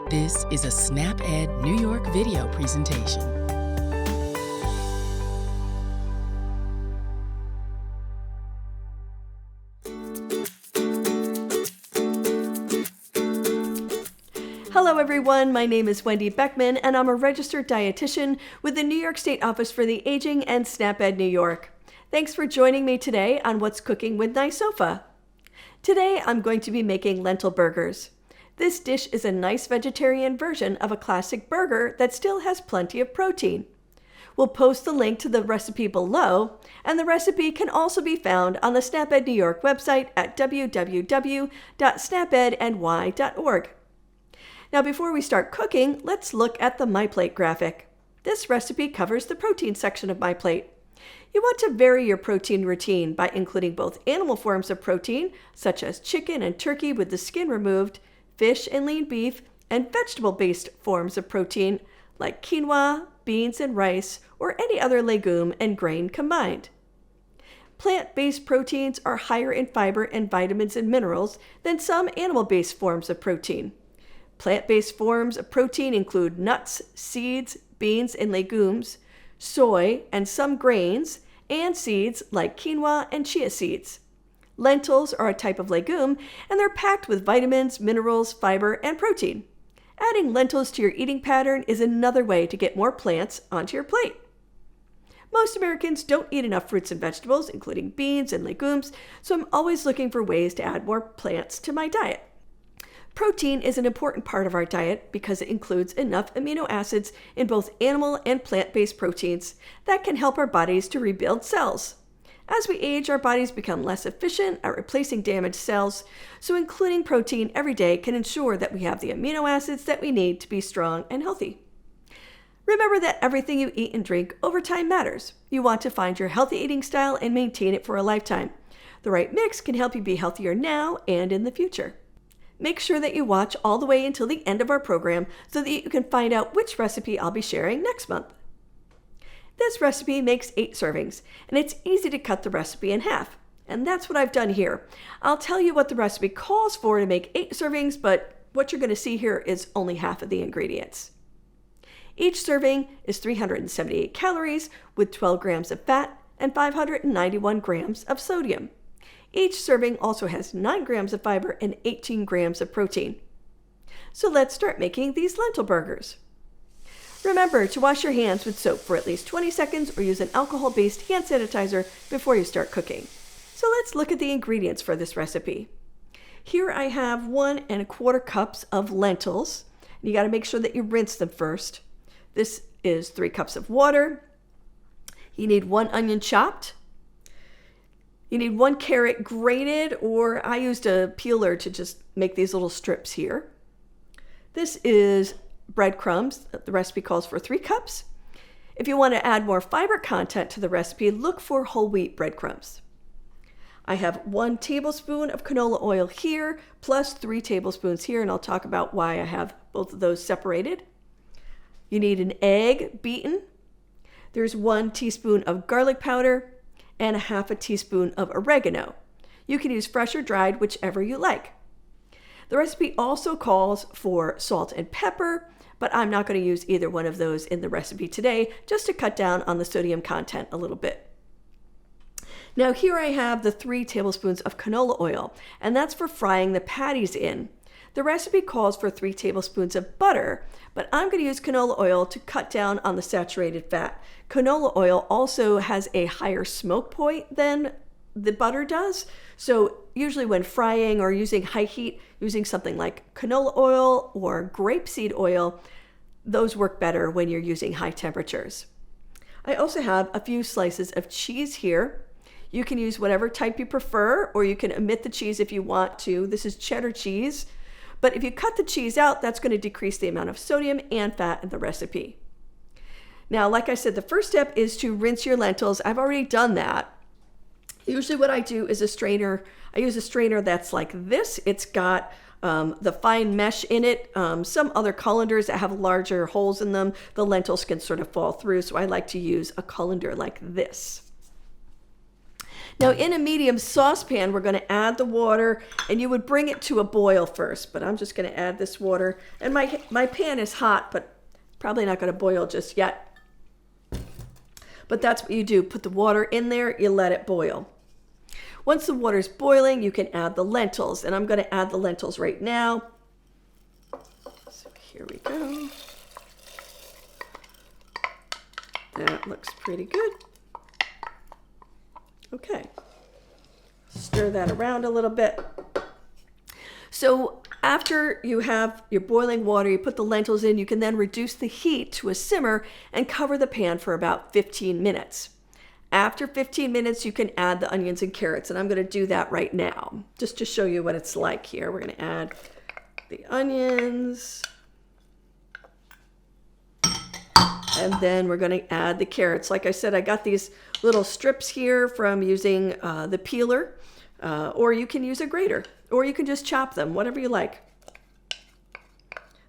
This is a SnapEd New York video presentation. Hello everyone, my name is Wendy Beckman and I'm a registered dietitian with the New York State Office for the Aging and SnapEd New York. Thanks for joining me today on What's Cooking with NYSOFA. Today I'm going to be making lentil burgers. This dish is a nice vegetarian version of a classic burger that still has plenty of protein. We'll post the link to the recipe below, and the recipe can also be found on the SnapEd New York website at www.snapedny.org. Now before we start cooking, let's look at the My Plate graphic. This recipe covers the protein section of My Plate. You want to vary your protein routine by including both animal forms of protein, such as chicken and turkey with the skin removed, fish and lean beef, and vegetable-based forms of protein like quinoa, beans and rice, or any other legume and grain combined. Plant-based proteins are higher in fiber and vitamins and minerals than some animal-based forms of protein. Plant-based forms of protein include nuts, seeds, beans and legumes, soy, and some grains, and seeds like quinoa and chia seeds. Lentils are a type of legume, and they're packed with vitamins, minerals, fiber, and protein. Adding lentils to your eating pattern is another way to get more plants onto your plate. Most Americans don't eat enough fruits and vegetables, including beans and legumes, so I'm always looking for ways to add more plants to my diet. Protein is an important part of our diet because it includes enough amino acids in both animal and plant-based proteins that can help our bodies to rebuild cells. As we age, our bodies become less efficient at replacing damaged cells, so including protein every day can ensure that we have the amino acids that we need to be strong and healthy. Remember that everything you eat and drink over time matters. You want to find your healthy eating style and maintain it for a lifetime. The right mix can help you be healthier now and in the future. Make sure that you watch all the way until the end of our program so that you can find out which recipe I'll be sharing next month. This recipe makes 8 servings, and it's easy to cut the recipe in half. And that's what I've done here. I'll tell you what the recipe calls for to make 8 servings, but what you're going to see here is only half of the ingredients. Each serving is 378 calories with 12 grams of fat and 591 grams of sodium. Each serving also has 9 grams of fiber and 18 grams of protein. So let's start making these lentil burgers. Remember to wash your hands with soap for at least 20 seconds or use an alcohol-based hand sanitizer before you start cooking. So let's look at the ingredients for this recipe. Here I have 1 1/4 cups of lentils. You got to make sure that you rinse them first. This is 3 cups of water. You need 1 onion chopped. You need 1 carrot grated, or I used a peeler to just make these little strips here. This is breadcrumbs. The recipe calls for 3 cups. If you want to add more fiber content to the recipe, look for whole wheat breadcrumbs. I have 1 tablespoon of canola oil here, plus 3 tablespoons here, and I'll talk about why I have both of those separated. You need an egg beaten. There's 1 teaspoon of garlic powder and 1/2 teaspoon of oregano. You can use fresh or dried, whichever you like. The recipe also calls for salt and pepper, but I'm not going to use either one of those in the recipe today, just to cut down on the sodium content a little bit. Now here I have the 3 tablespoons of canola oil, and that's for frying the patties in. The recipe calls for 3 tablespoons of butter, but I'm going to use canola oil to cut down on the saturated fat. Canola oil also has a higher smoke point than the butter does, so usually when frying or using high heat, using something like canola oil or grapeseed oil, those work better when you're using high temperatures. I also have a few slices of cheese here. You can use whatever type you prefer, or you can omit the cheese if you want to. This is cheddar cheese, but if you cut the cheese out, that's going to decrease the amount of sodium and fat in the recipe. Now, like I said, the first step is to rinse your lentils. I've already done that. Usually what I do is I use a strainer that's like this. It's got the fine mesh in it. Some other colanders that have larger holes in them, the lentils can sort of fall through, so I like to use a colander like this. Now in a medium saucepan, we're going to add the water, and you would bring it to a boil first, but I'm just going to add this water. And my pan is hot, but probably not going to boil just yet. But that's what you do. Put the water in there, you let it boil. Once the water's boiling, you can add the lentils, and I'm going to add the lentils right now. So here we go. That looks pretty good. Okay. Stir that around a little bit. So after you have your boiling water, you put the lentils in, you can then reduce the heat to a simmer and cover the pan for about 15 minutes. After 15 minutes, you can add the onions and carrots, and I'm going to do that right now, just to show you what it's like here. We're going to add the onions, and then we're going to add the carrots. Like I said, I got these little strips here from using the peeler, or you can use a grater, or you can just chop them, whatever you like.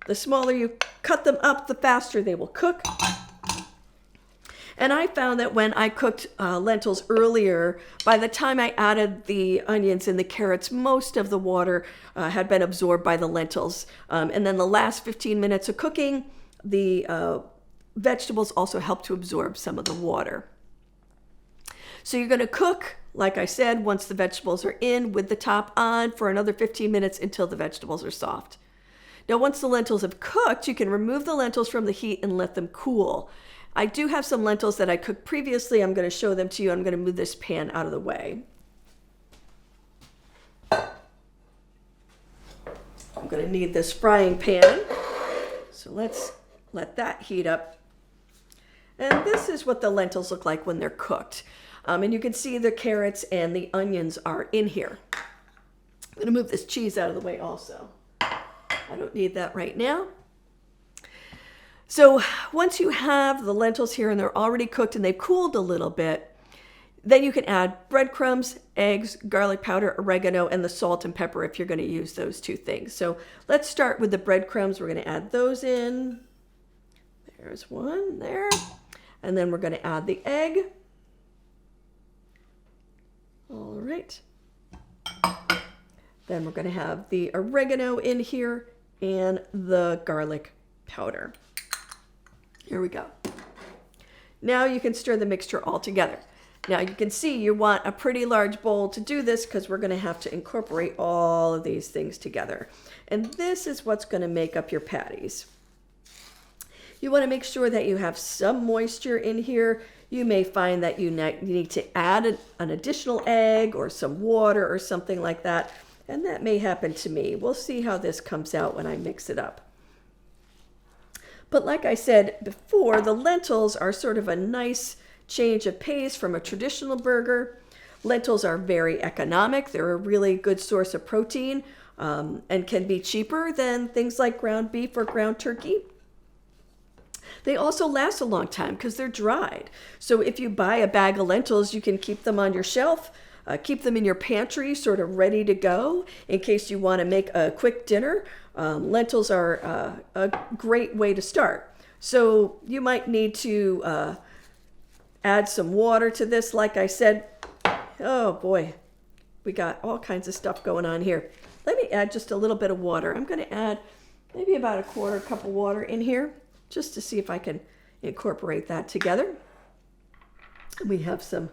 The smaller you cut them up, the faster they will cook. And I found that when I cooked lentils earlier, by the time I added the onions and the carrots, most of the water had been absorbed by the lentils. And then the last 15 minutes of cooking, the vegetables also help to absorb some of the water. So you're going to cook, like I said, once the vegetables are in with the top on for another 15 minutes until the vegetables are soft. Now, once the lentils have cooked, you can remove the lentils from the heat and let them cool. I do have some lentils that I cooked previously. I'm going to show them to you. I'm going to move this pan out of the way. I'm going to need this frying pan. So let's let that heat up. And this is what the lentils look like when they're cooked. And you can see the carrots and the onions are in here. I'm going to move this cheese out of the way also. I don't need that right now. So once you have the lentils here and they're already cooked and they've cooled a little bit, then you can add breadcrumbs, eggs, garlic powder, oregano, and the salt and pepper if you're going to use those two things. So let's start with the breadcrumbs. We're going to add those in. There's one there. And then we're going to add the egg. All right. Then we're going to have the oregano in here and the garlic powder. Here we go. Now you can stir the mixture all together. Now you can see you want a pretty large bowl to do this because we're going to have to incorporate all of these things together. And this is what's going to make up your patties. You want to make sure that you have some moisture in here. You may find that you need to add an additional egg or some water or something like that. And that may happen to me. We'll see how this comes out when I mix it up. But like I said before, the lentils are sort of a nice change of pace from a traditional burger. Lentils are very economic. They're a really good source of protein and can be cheaper than things like ground beef or ground turkey. They also last a long time because they're dried. So if you buy a bag of lentils, you can keep them on your shelf, keep them in your pantry sort of ready to go in case you want to make a quick dinner. Lentils are a great way to start. So you might need to add some water to this. Like I said, oh boy, we got all kinds of stuff going on here. Let me add just a little bit of water. I'm going to add maybe about a quarter cup of water in here just to see if I can incorporate that together. We have some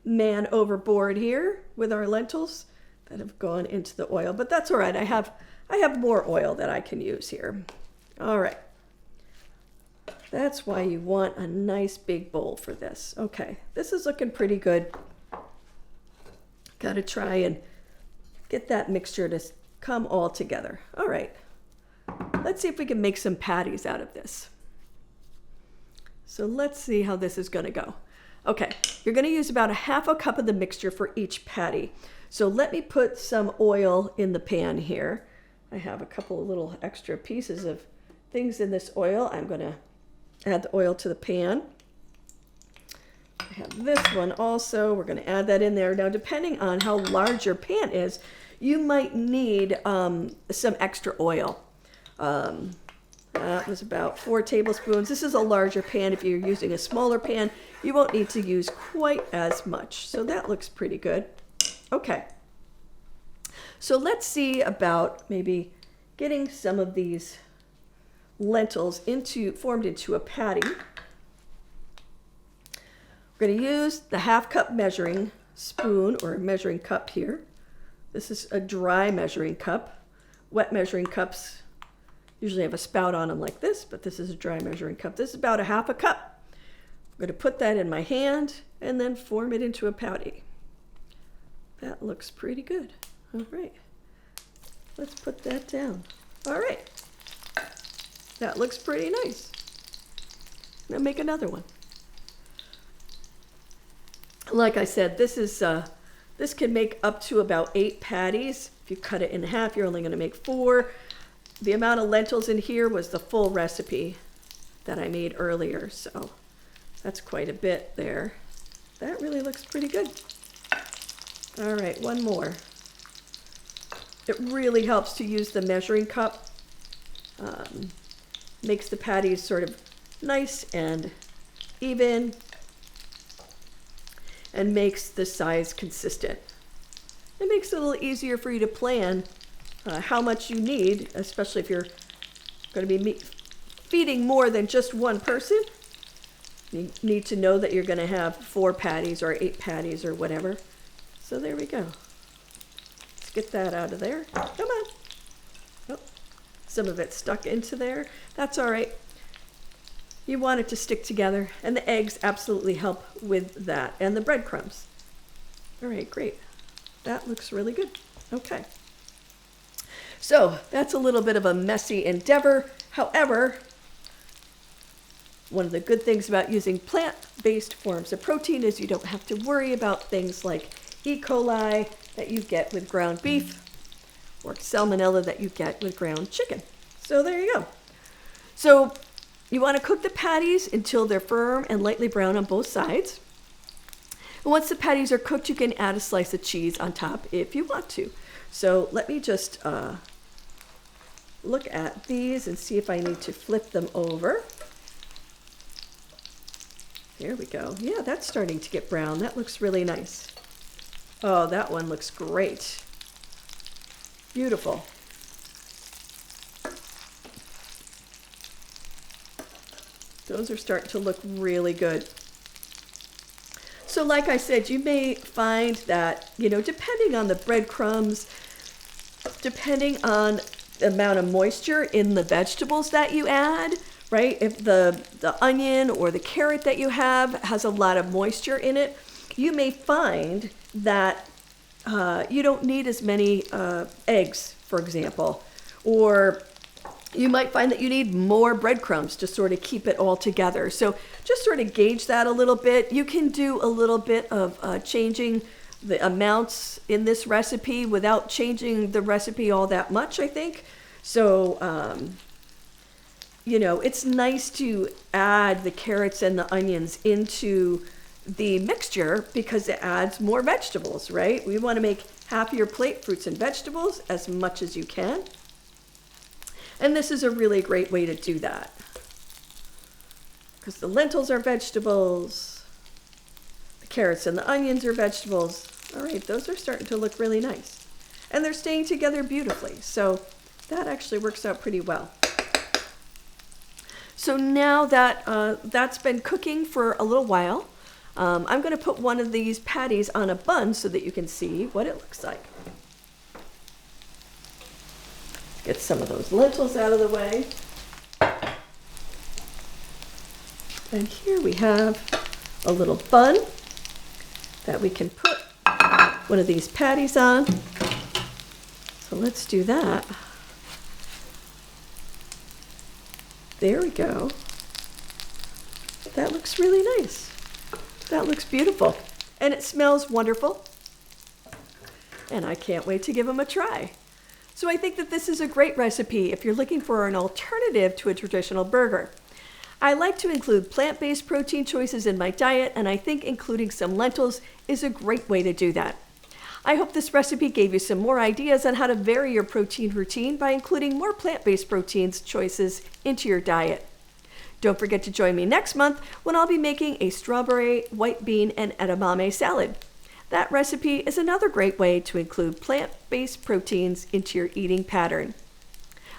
man overboard here with our lentils that have gone into the oil, but that's all right. I have more oil that I can use here. All right. That's why you want a nice big bowl for this. Okay, this is looking pretty good. Got to try and get that mixture to come all together. All right. Let's see if we can make some patties out of this. So let's see how this is going to go. Okay, you're going to use about a half a cup of the mixture for each patty. So let me put some oil in the pan here. I have a couple of little extra pieces of things in this oil. I'm going to add the oil to the pan. I have this one also. We're going to add that in there. Now, depending on how large your pan is, you might need some extra oil. That was about 4 tablespoons. This is a larger pan. If you're using a smaller pan, you won't need to use quite as much. So that looks pretty good. Okay. So let's see about maybe getting some of these lentils formed into a patty. We're going to use the 1/2 cup measuring spoon or measuring cup here. This is a dry measuring cup. Wet measuring cups usually have a spout on them like this, but this is a dry measuring cup. This is about 1/2 cup. I'm going to put that in my hand and then form it into a patty. That looks pretty good. All right. Let's put that down. All right. That looks pretty nice. Now make another one. Like I said, this can make up to about 8 patties. If you cut it in half, you're only going to make 4. The amount of lentils in here was the full recipe that I made earlier, so that's quite a bit there. That really looks pretty good. All right, one more. It really helps to use the measuring cup. Makes the patties sort of nice and even and makes the size consistent. It makes it a little easier for you to plan how much you need, especially if you're going to be feeding more than just one person. You need to know that you're going to have 4 patties or 8 patties or whatever. So there we go. Let's get that out of there. Come on. Oh, some of it stuck into there. That's all right. You want it to stick together, and the eggs absolutely help with that, and the breadcrumbs. All right, great. That looks really good. Okay. So that's a little bit of a messy endeavor. However, one of the good things about using plant-based forms of protein is you don't have to worry about things like E. coli that you get with ground beef or salmonella that you get with ground chicken. So there you go. So you want to cook the patties until they're firm and lightly brown on both sides. And once the patties are cooked, you can add a slice of cheese on top if you want to. So let me just look at these and see if I need to flip them over. There we go. Yeah, that's starting to get brown. That looks really nice. Oh, that one looks great. Beautiful. Those are starting to look really good. So like I said, you may find that, depending on the breadcrumbs, depending on the amount of moisture in the vegetables that you add, right? If the onion or the carrot that you have has a lot of moisture in it, you may find that you don't need as many eggs, for example, or you might find that you need more breadcrumbs to sort of keep it all together. So just sort of gauge that a little bit. You can do a little bit of changing the amounts in this recipe without changing the recipe all that much, I think. So, it's nice to add the carrots and the onions into the mixture because it adds more vegetables, right? We want to make half your plate fruits and vegetables as much as you can. And this is a really great way to do that because the lentils are vegetables, the carrots and the onions are vegetables. All right, those are starting to look really nice. And they're staying together beautifully. So that actually works out pretty well. So now that that's been cooking for a little while, I'm going to put one of these patties on a bun so that you can see what it looks like. Get some of those lentils out of the way. And here we have a little bun that we can put one of these patties on. So let's do that. There we go. That looks really nice. That looks beautiful. And it smells wonderful. And I can't wait to give them a try. So I think that this is a great recipe if you're looking for an alternative to a traditional burger. I like to include plant-based protein choices in my diet, and I think including some lentils is a great way to do that. I hope this recipe gave you some more ideas on how to vary your protein routine by including more plant-based proteins choices into your diet. Don't forget to join me next month when I'll be making a strawberry, white bean, and edamame salad. That recipe is another great way to include plant-based proteins into your eating pattern.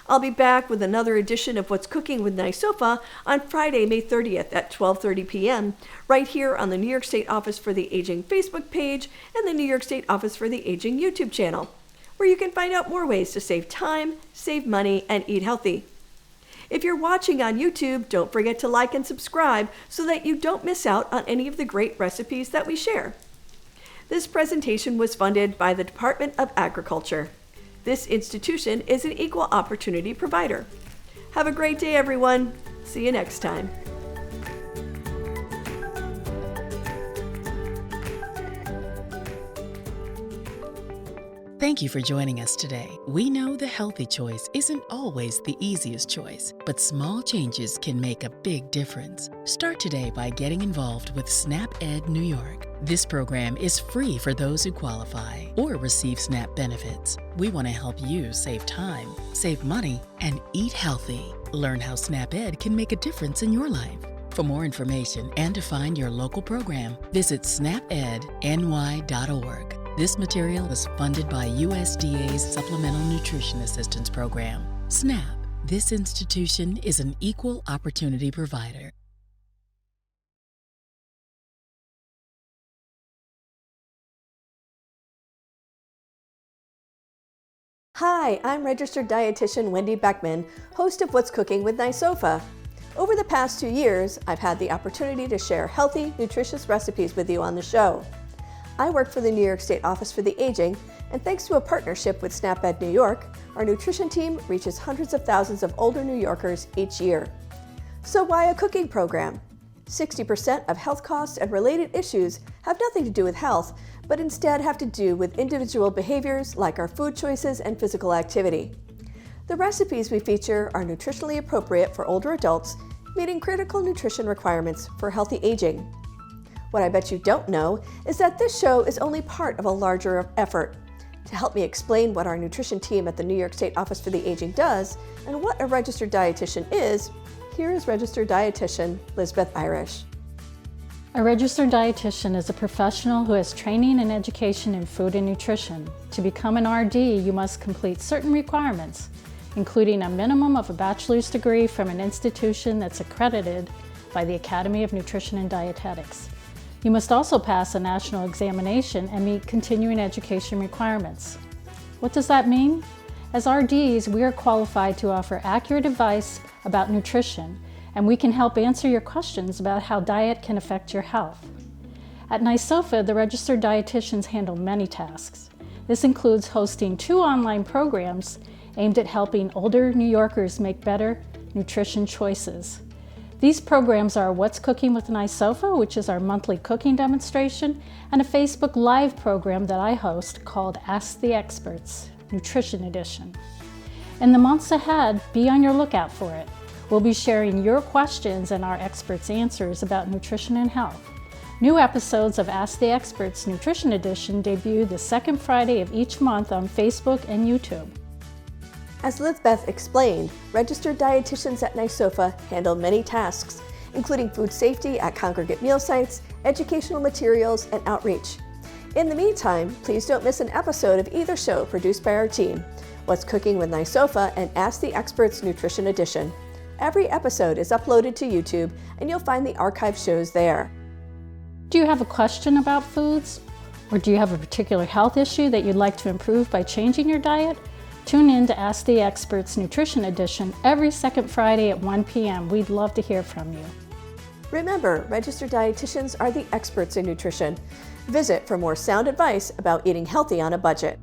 I'll be back with another edition of What's Cooking with NYSOFA on Friday, May 30th at 12:30 p.m. right here on the New York State Office for the Aging Facebook page and the New York State Office for the Aging YouTube channel, where you can find out more ways to save time, save money, and eat healthy. If you're watching on YouTube, don't forget to like and subscribe so that you don't miss out on any of the great recipes that we share. This presentation was funded by the Department of Agriculture. This institution is an equal opportunity provider. Have a great day, everyone. See you next time. Thank you for joining us today. We know the healthy choice isn't always the easiest choice, but small changes can make a big difference. Start today by getting involved with SNAP-Ed New York. This program is free for those who qualify or receive SNAP benefits. We want to help you save time, save money, and eat healthy. Learn how SNAP-Ed can make a difference in your life. For more information and to find your local program, visit snapedny.org. This material was funded by USDA's Supplemental Nutrition Assistance Program. SNAP. This institution is an equal opportunity provider. Hi, I'm registered dietitian Wendy Beckman, host of What's Cooking with NYSOFA. Over the past 2 years, I've had the opportunity to share healthy, nutritious recipes with you on the show. I work for the New York State Office for the Aging, and thanks to a partnership with SNAP-Ed New York, our nutrition team reaches hundreds of thousands of older New Yorkers each year. So why a cooking program? 60% of health costs and related issues have nothing to do with health, but instead have to do with individual behaviors like our food choices and physical activity. The recipes we feature are nutritionally appropriate for older adults, meeting critical nutrition requirements for healthy aging. What I bet you don't know is that this show is only part of a larger effort. To help me explain what our nutrition team at the New York State Office for the Aging does and what a registered dietitian is, here is registered dietitian Lisbeth Irish. A registered dietitian is a professional who has training and education in food and nutrition. To become an RD, you must complete certain requirements, including a minimum of a bachelor's degree from an institution that's accredited by the Academy of Nutrition and Dietetics. You must also pass a national examination and meet continuing education requirements. What does that mean? As RDs, we are qualified to offer accurate advice about nutrition, and we can help answer your questions about how diet can affect your health. At NYSOFA, the registered dietitians handle many tasks. This includes hosting 2 online programs aimed at helping older New Yorkers make better nutrition choices. These programs are What's Cooking with NYSOFA, which is our monthly cooking demonstration, and a Facebook Live program that I host called Ask the Experts, Nutrition Edition. In the months ahead, be on your lookout for it. We'll be sharing your questions and our experts' answers about nutrition and health. New episodes of Ask the Experts Nutrition Edition debut the second Friday of each month on Facebook and YouTube. As Lisbeth explained, registered dietitians at NYSOFA handle many tasks, including food safety at congregate meal sites, educational materials, and outreach. In the meantime, please don't miss an episode of either show produced by our team, What's Cooking with NYSOFA and Ask the Experts Nutrition Edition. Every episode is uploaded to YouTube, and you'll find the archive shows there. Do you have a question about foods? Or do you have a particular health issue that you'd like to improve by changing your diet? Tune in to Ask the Experts Nutrition Edition every second Friday at 1 p.m. We'd love to hear from you. Remember, registered dietitians are the experts in nutrition. Visit for more sound advice about eating healthy on a budget.